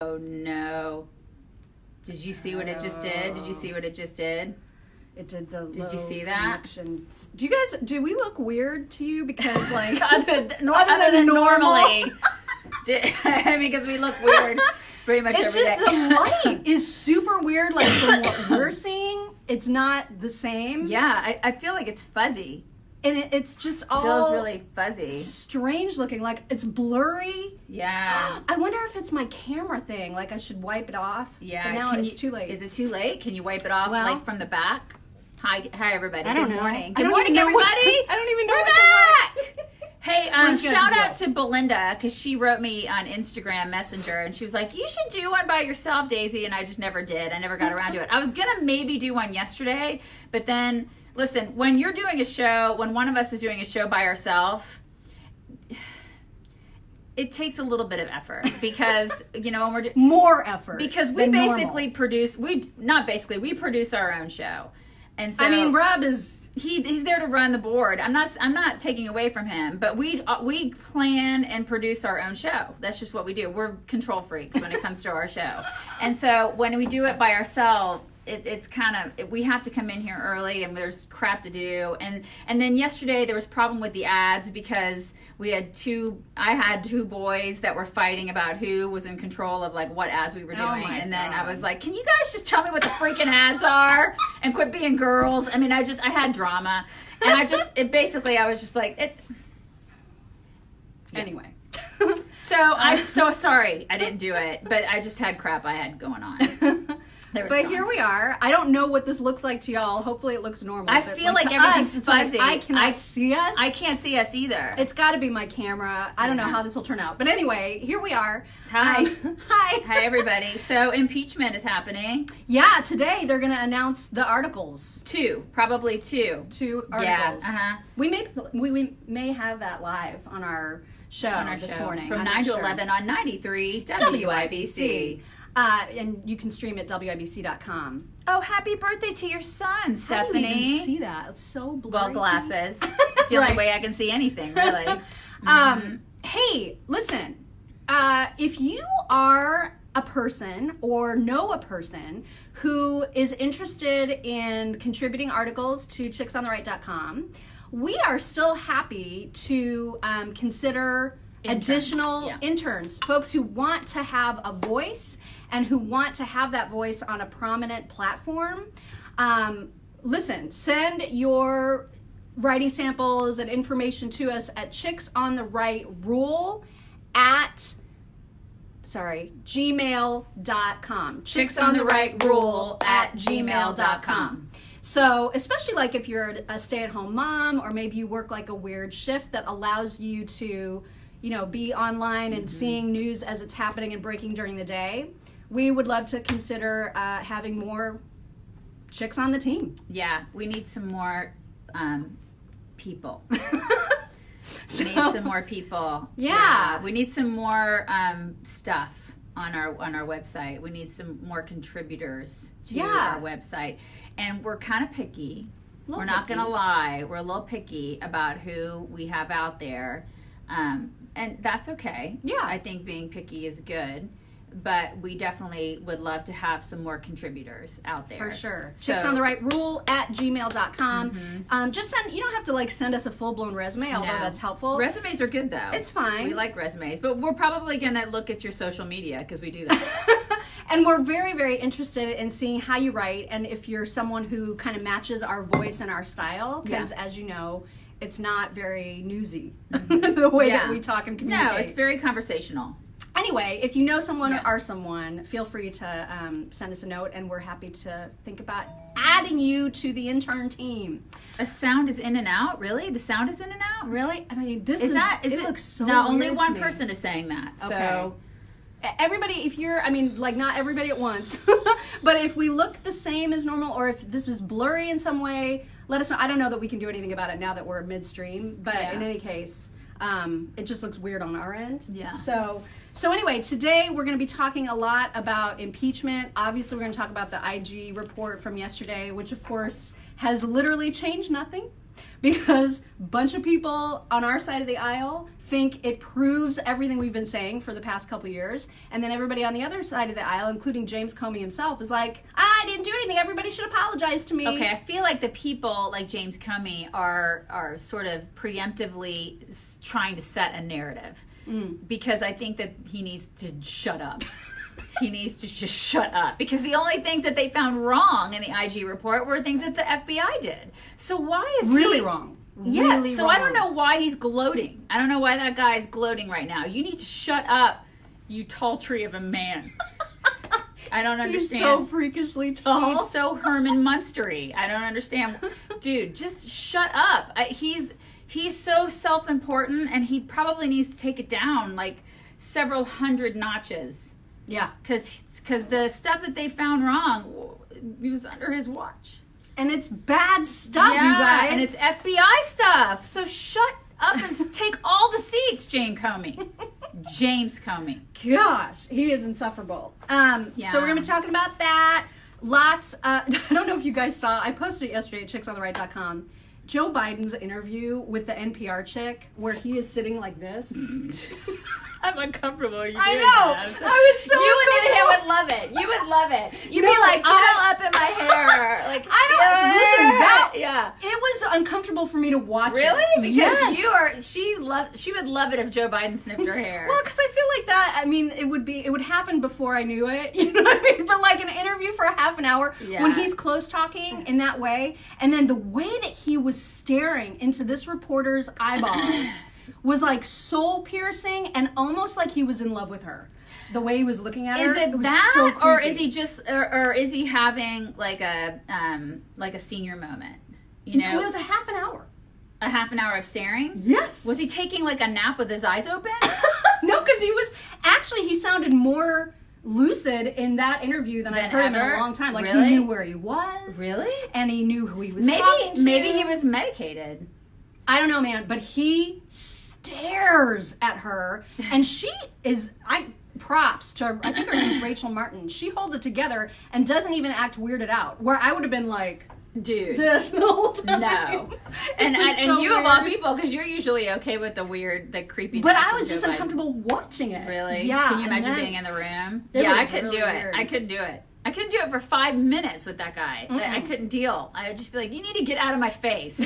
Oh no. Did you see what it just did? Did you see what it just did? It did the Did you see that? connections. Do we look weird to you? Because like other than normally. I mean, because we look weird pretty much every day. The light is super weird. Like from what we're seeing, it's not the same. Yeah, I feel like it's fuzzy. And it's just all feels really fuzzy. Strange looking. Like it's blurry. Yeah. I wonder if it's my camera thing. Like I should wipe it off. Yeah. But now it's too late. Is it too late? Can you wipe it off like from the back? Hi everybody. I don't Good know. morning. I Good don't morning, even know everybody. I don't even know We're what to back. Hey, shout out to Belinda because she wrote me on Instagram Messenger and she was like, "You should do one by yourself, Daisy," and I just never did. I never got around to it. I was gonna maybe do one yesterday, but then listen, when you're doing a show, when one of us is doing a show by ourselves, it takes a little bit of effort because when we're more effort because we basically we produce our own show. And so, I mean, Rob is he's there to run the board. I'm not taking away from him, but we plan and produce our own show. That's just what we do. We're control freaks when it comes to our show. And so when we do it by ourselves, it's kind of, we have to come in here early and there's crap to do. And then yesterday there was a problem with the ads because I had two boys that were fighting about who was in control of like what ads we were doing. And then I was like, can you guys just tell me what the freaking ads are and quit being girls? I mean, I had drama and I was just like, it. Anyway. So I'm so sorry I didn't do it, but I just had crap I had going on. But here we are. I don't know what this looks like to y'all. Hopefully it looks normal. I feel like everything's fuzzy. I cannot see us. I can't see us either. It's got to be my camera. I don't know how this will turn out. But anyway, here we are. Hi. Hi. Hi, everybody. So impeachment is happening. Yeah, today they're going to announce the articles. Probably two. Two articles. Yeah. We may have that live on our show this morning. From 9 to 11 on 93 WIBC. And you can stream at WIBC.com. Oh, happy birthday to your son, Stephanie. How do you even see that? It's so blurry. Well, glasses. It's the only way I can see anything, really. Hey, listen. If you are a person or know a person who is interested in contributing articles to chicksontheright.com, we are still happy to consider additional interns, folks who want to have a voice and who want to have that voice on a prominent platform. Listen, send your writing samples and information to us at chicksontherightrule at gmail.com. chicksontherightrule at gmail.com. So, especially like if you're a stay-at-home mom or maybe you work like a weird shift that allows you to be online and seeing news as it's happening and breaking during the day, we would love to consider having more chicks on the team. Yeah, we need some more people. We need some more people. Yeah. We need some more stuff on our website. We need some more contributors to our website. And we're kind of picky. We're not going to lie. We're a little picky about who we have out there. And that's okay. Yeah. I think being picky is good. But we definitely would love to have some more contributors out there. For sure. chicksontherightrule at gmail.com. Just send, you don't have to send us a full-blown resume, although that's helpful. Resumes are good though. It's fine. We like resumes, but we're probably going to look at your social media because we do that. And we're very, very interested in seeing how you write and if you're someone who kind of matches our voice and our style, because as you know, it's not very newsy the way that we talk and communicate. No, it's very conversational. Anyway, if you know someone or are someone, feel free to send us a note, and we're happy to think about adding you to the intern team. A sound is in and out? Really? The sound is in and out? Really? I mean, it looks so no, weird only one to me. person is saying that. Okay. So everybody, if you're, not everybody at once, but if we look the same as normal, or if this was blurry in some way, let us know. I don't know that we can do anything about it now that we're midstream, but in any case, it just looks weird on our end. Yeah. So anyway, today we're going to be talking a lot about impeachment. Obviously, we're going to talk about the IG report from yesterday, which of course has literally changed nothing. because a bunch of people on our side of the aisle think it proves everything we've been saying for the past couple years, and then everybody on the other side of the aisle, including James Comey himself, is like, I didn't do anything, everybody should apologize to me. Okay, I feel like the people like James Comey are sort of preemptively trying to set a narrative, because I think that he needs to shut up. He needs to just shut up, because the only things that they found wrong in the IG report were things that the FBI did. So why is Really he wrong. Yeah, Really so wrong. I don't know why he's gloating. I don't know why that guy's gloating right now. You need to shut up, you tall tree of a man. I don't He's understand. so freakishly tall. He's so Herman Munstery. I don't understand. Dude, just shut up. He's so self-important, and he probably needs to take it down like several hundred notches. Yeah. Because the stuff that they found wrong, it was under his watch. And it's bad stuff, you guys. And it's FBI stuff. So shut up and take all the seats, James Comey. James Comey. Gosh, he is insufferable. So we're going to be talking about that. Lots, I don't know if you guys saw, I posted it yesterday at chicksontheright.com. Joe Biden's interview with the NPR chick, where he is sitting like this. I'm uncomfortable. I know. I was so You and him uncomfortable. would love it. You would love it. You'd No, be like, get I- all up in my hair. Like, I don't listen. That yeah. It was uncomfortable for me to watch. Really? It. Because Yes. you are. She would love it if Joe Biden sniffed her hair. Well, because I feel like that. I mean, it would happen before I knew it. You know what I mean? But like an interview for a half an hour Yeah. when he's close talking in that way, and then the way that he was staring into this reporter's eyeballs was like soul piercing, and almost like he was in love with her. The way he was looking at her. Is it was that, so or creepy. is he just, or is he having like a senior moment? You know, It was a half an hour. a half an hour of staring. Yes. Was he taking like a nap with his eyes open? No, because he sounded more lucid in that interview than I've heard him in ever? a long time. Like Really? he knew where he was. Really? And he knew who he was talking to. Maybe he was medicated. I don't know, man, but he stares at her, and she is, props to, I think her name's Rachel Martin. She holds it together and doesn't even act weirded out, where I would have been like, Dude. this the whole time. No. It And was and so you of all weird. people, because you're usually okay with the weird, the creepy. But I was just uncomfortable watching it. Really? Yeah. Can you and imagine then- being in the room? It Yeah, was I couldn't really do it. weird. I couldn't do it. I couldn't do it for 5 minutes with that guy. I couldn't deal. I would just be like, you need to get out of my face.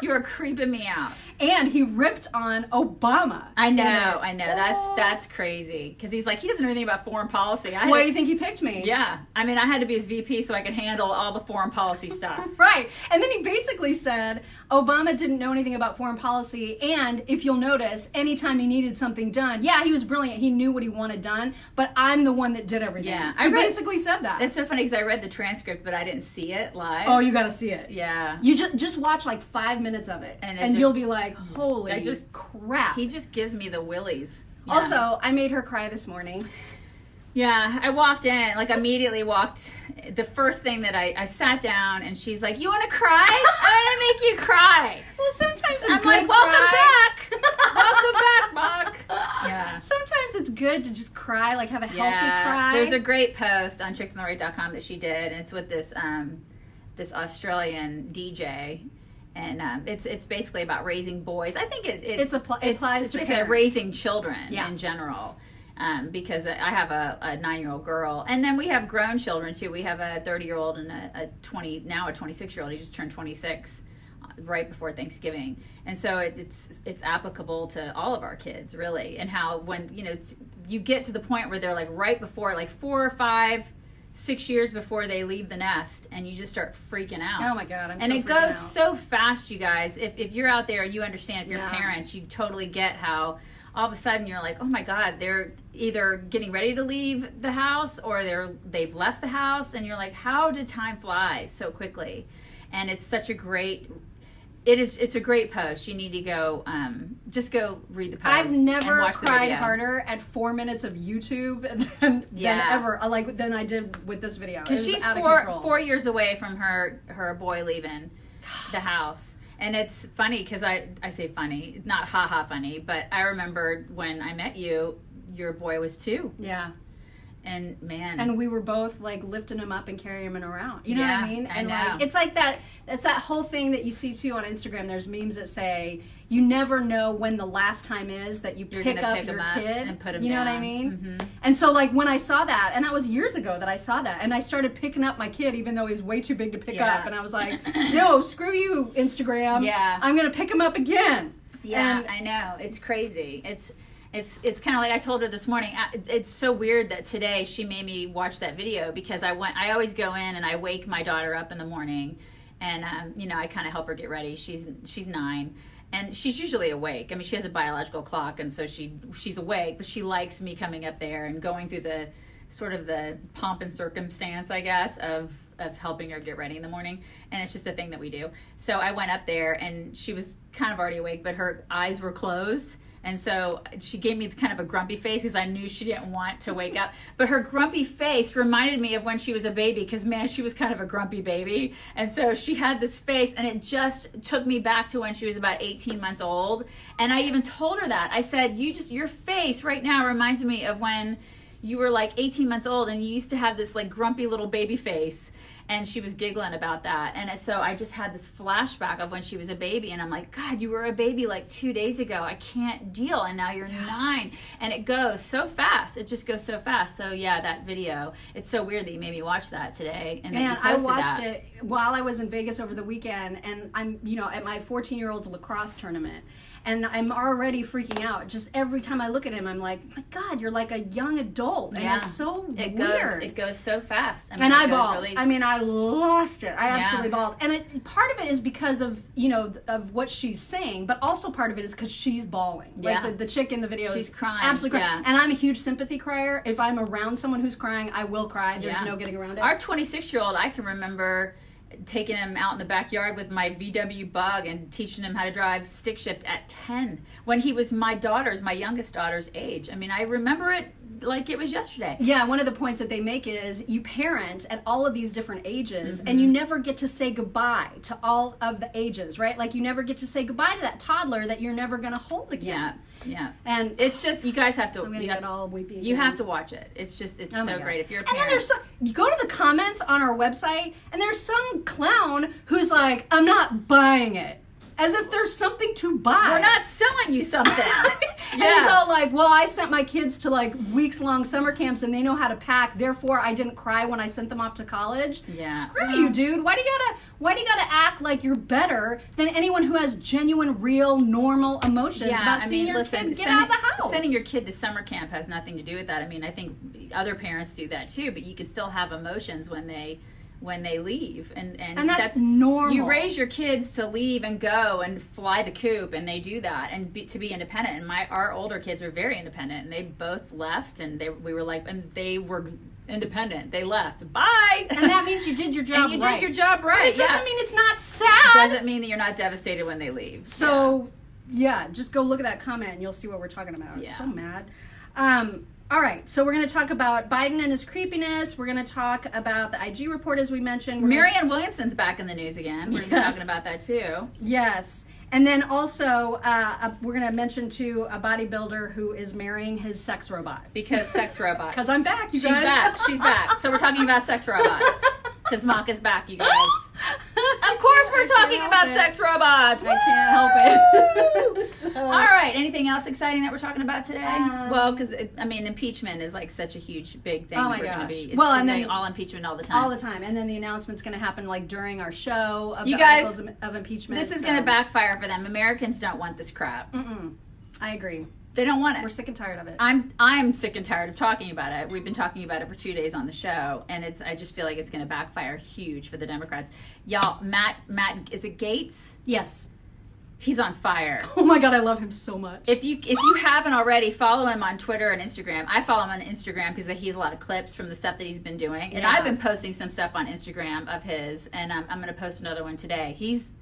You are creeping me out. And he ripped on Obama. I know. Oh. That's crazy. Because he's like, he doesn't know anything about foreign policy. Why do you think he picked me? Yeah. I mean, I had to be his VP so I could handle all the foreign policy stuff. Right. And then he basically said Obama didn't know anything about foreign policy, and if you'll notice, anytime he needed something done, yeah, he was brilliant. He knew what he wanted done, but I'm the one that did everything. Yeah. He basically said that. It's so funny because I read the transcript, but I didn't see it live. Oh, you got to see it. Yeah. You just watch like 5 minutes of it, And and it you'll just- be like, holy crap. He just gives me the willies. Yeah. Also, I made her cry this morning. Yeah, I walked in, like immediately walked. The first thing that I sat down and she's like, "You want to cry? I'm gonna make you cry." Well, sometimes I'm like, "Welcome back, welcome back, Mark." Yeah. Sometimes it's good to just cry, like have a healthy cry. There's a great post on chicksontheright.com that she did, and it's with this this Australian DJ. And it's basically about raising boys. I think it applies to basically parents. raising children Yeah. in general. Because I have a 9-year-old girl, and then we have grown children too. We have a 30-year-old and a 26-year-old. He just turned 26 right before Thanksgiving, and so it's applicable to all of our kids really. And how when you get to the point where they're like right before, like 4 or 5, 6 years before they leave the nest, and you just start freaking out. Oh my God, And so it freaking goes out. so fast, you guys. If you're out there, you understand. If you're Yeah. parents, you totally get how all of a sudden you're like, oh my God, they're either getting ready to leave the house or they've left the house, and you're like, how did time fly so quickly? And it's such a great. It's a great post. You need to go, just go read the post. I've and never watch the cried video. harder at 4 minutes of YouTube than ever, than I did with this video. Because It was she's out of 4 control. years away from her boy leaving the house. And it's funny because I say funny, not haha funny, but I remember when I met you, your boy was 2. Yeah. And man, and we were both like lifting him up and carrying him around. You know what I mean? I And know. like it's like that. It's that whole thing that you see too on Instagram. There's memes that say you never know when the last time is that You're pick gonna up pick your him up kid. and put him you know down. what I mean? Mm-hmm. And so like when I saw that, and that was years ago that I saw that, and I started picking up my kid even though he was way too big to pick Yeah. up, and I was like, no, screw you, Instagram. Yeah. I'm gonna pick him up again. Yeah, And- I know. It's crazy. It's kind of like I told her this morning. It's so weird that today she made me watch that video because I always go in and I wake my daughter up in the morning, and I kind of help her get ready. She's 9, and she's usually awake. I mean, she has a biological clock, and so she's awake. But she likes me coming up there and going through the sort of the pomp and circumstance, I guess, of helping her get ready in the morning. And it's just a thing that we do. So I went up there, and she was kind of already awake, but her eyes were closed. And so she gave me kind of a grumpy face because I knew she didn't want to wake up. But her grumpy face reminded me of when she was a baby because, man, she was kind of a grumpy baby. And so she had this face, and it just took me back to when she was about 18 months old. And I even told her that. I said, your face right now reminds me of when you were like 18 months old and you used to have this like grumpy little baby face. And she was giggling about that. And so I just had this flashback of when she was a baby. And I'm like, God, you were a baby like 2 days ago. I can't deal. And now you're 9. And it goes so fast. It just goes so fast. So, yeah, that video. It's so weird that you made me watch that today. And Man, that you I posted watched that. it while I was in Vegas over the weekend, and I'm, at my 14-year-old's lacrosse tournament, and I'm already freaking out. Just every time I look at him, I'm like, my God, you're like a young adult, and it's so weird. It goes so fast. And I it goes bawled. really- I mean, I lost it. I Yeah. absolutely bawled. And part of it is because of, of what she's saying, but also part of it is because she's bawling. Yeah. Like the chick in the video She's is crying, absolutely crying. yeah. And I'm a huge sympathy crier. If I'm around someone who's crying, I will cry. There's Yeah. no getting around it. Our 26-year-old, I can remember taking him out in the backyard with my VW Bug and teaching him how to drive stick shift at 10 when he was my youngest daughter's age. I mean, I remember it like it was yesterday. Yeah, one of the points that they make is you parent at all of these different ages, and you never get to say goodbye to all of the ages, right? Like you never get to say goodbye to that toddler that you're never going to hold again. Yeah, yeah. And It's just, you guys have to, I'm going to get all weepy. you again. have to watch it. It's just, it's Oh my so God. great. If you're a And parent. then you go to the comments on our website, and there's some clown who's like, I'm not buying it. As if there's something to buy. We're not selling you something. And he's all like, well, I sent my kids to like weeks-long summer camps and they know how to pack, therefore I didn't cry when I sent them off to college. Yeah. Screw you, dude. Why do you gotta act like you're better than anyone who has genuine, real, normal emotions about seeing your kid get out of the house? Sending your kid to summer camp has nothing to do with that. I mean, I think other parents do that too, but you can still have emotions when they leave, and that's normal. You raise your kids to leave and go and fly the coop, and they do that, and to be independent. And our older kids are very independent, and they both left, and they were independent. They left. Bye. And that means you did your job and you right. did your job right. It doesn't yeah. mean it's not It sad. doesn't mean that you're not devastated when they leave. So, yeah, just go look at that comment and you'll see what we're talking about. I'm Yeah. so mad. All right, so we're going to talk about Biden and his creepiness. We're going to talk about the IG report, as we mentioned. Marianne Williamson's back in the news again. We're going to be talking about that too. Yes. And then also, we're going to mention, too, a bodybuilder who is marrying his sex robot. Because sex robots. Because I'm back, you She's guys. back. She's back. So we're talking about sex robots. Because Mock is back, you guys. Of course we're talking help about it. sex robots. I can't help it. All right. Anything else exciting that we're talking about today? Well, because impeachment is like such a huge, big thing. Oh my we're gonna gosh. be, Well, and like, then- all impeachment all the time. All the time. And then the announcement's going to happen like during our show of You the guys, articles of impeachment. This is going to backfire for them. Americans don't want this crap. I agree. They don't want it. We're sick and tired of it. I'm sick and tired of talking about it. We've been talking about it for 2 days on the show, and I just feel like it's going to backfire huge for the Democrats. Y'all, Matt, is it Gates? Yes. He's on fire. Oh my God, I love him so much. If you haven't already, follow him on Twitter and Instagram. I follow him on Instagram because he has a lot of clips from the stuff that he's been doing, and Yeah. I've been posting some stuff on Instagram of his, and I'm going to post another one today. He's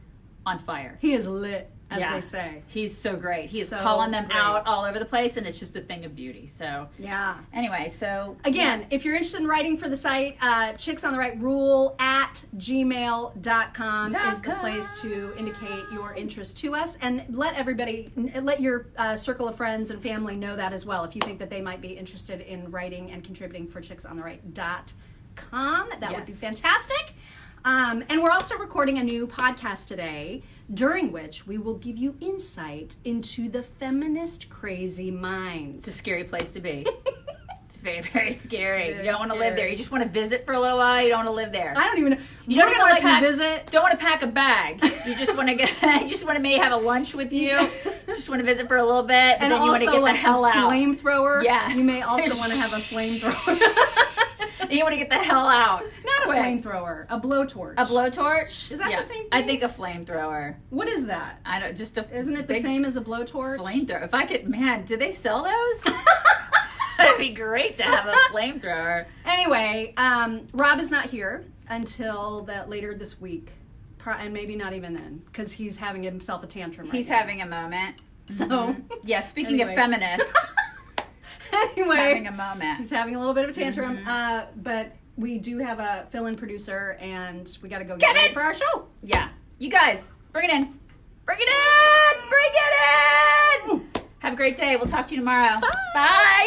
on fire. He is lit. as they say. He's so great. He's So calling them great. out all over the place, and it's just a thing of beauty. So Yeah. anyway, so Again, if you're interested in writing for the site, chicksontherightrule at gmail.com is the place to indicate your interest to us, and let your circle of friends and family know that as well if you think that they might be interested in writing and contributing for chicksontheright.com. That would be fantastic. And we're also recording a new podcast today, during which we will give you insight into the feminist crazy minds. it's a scary place to be. It's very, very scary. Very you don't want to live there. scary. You just want to visit for a little while. You don't want to live there. I don't even know. You We're don't even gonna want to let pack, you visit. Don't want to pack a bag. You just want to get. You just want to maybe have a lunch with you. Just want to visit for a little bit, And and then you want to also get the hell a out. flamethrower. Yeah. You may also want to have a flamethrower. And you want to get the hell out. Not Quick. a flamethrower, a blowtorch. A blowtorch? Is that the same thing? I think a flamethrower. What is that? I don't. Just a. Isn't it the big same as a blowtorch? flamethrower? If I could, man, do they sell those? That'd be great to have a flamethrower. Anyway, Rob is not here until later this week, and maybe not even then, because he's having himself a tantrum. He's right now. having a moment. So Yeah. Speaking of Anyway. feminists, he's anyway, having a moment. he's having a little bit of a tantrum. But we do have a fill-in producer, and we got to go get Kevin! ready for our show. Yeah. You guys, bring it in. Bring it in. Bring it in. Have a great day. We'll talk to you tomorrow. Bye.